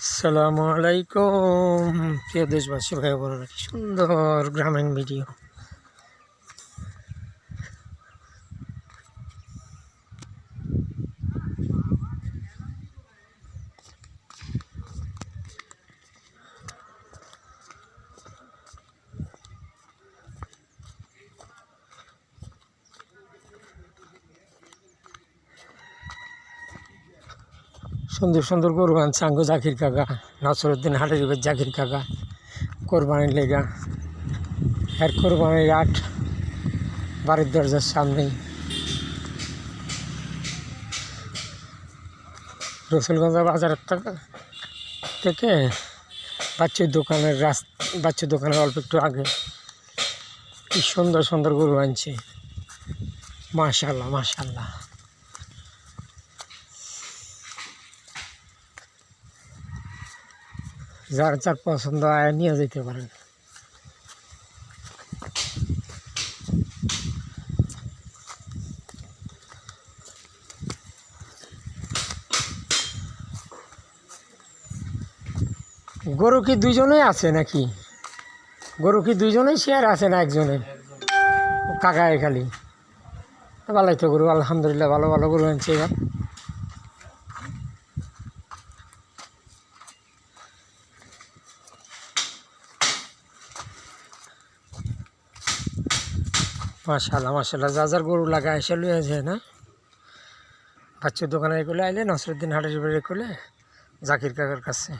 আসসালামু আলাইকুম প্রিয় দেশবাসী ভাই বোনেরা, কি সুন্দর গ্রামীণ ভিডিও। সুন্দর সুন্দর গরু আনছে আঙ্গু জাকির কাকা, নসরুদ্দিন হাটের জাকির কাকা কোরবানির লেগা। এর কোরবানির আট বাড়ির দরজার সামনেই। রসুলগঞ্জ বাজার থেকে বাচ্চুর দোকানের অল্প একটু আগে কি সুন্দর সুন্দর গরু আনছে। মাশাআল্লাহ মাশাআল্লাহ। যার যার পছন্দ হয় নিয়ে যেতে পারেন। গরু কি দুইজনেই আছে নাকি? গরু কি দুইজনেই শেয়ার আছে না একজনের? কাকায় খালি ভালোই তো গরু, আলহামদুলিল্লাহ ভালো ভালো গরু আনছে এবার। মাশাআল্লাহ মাশাআল্লাহ। যা যার গরু লাগা এসে লুয়ে যায় না। বাচ্চার দোকানে এগুলো আইলে নসরুদ্দিন হাটের বাড়ি করলে জাকির কাকার কাছে।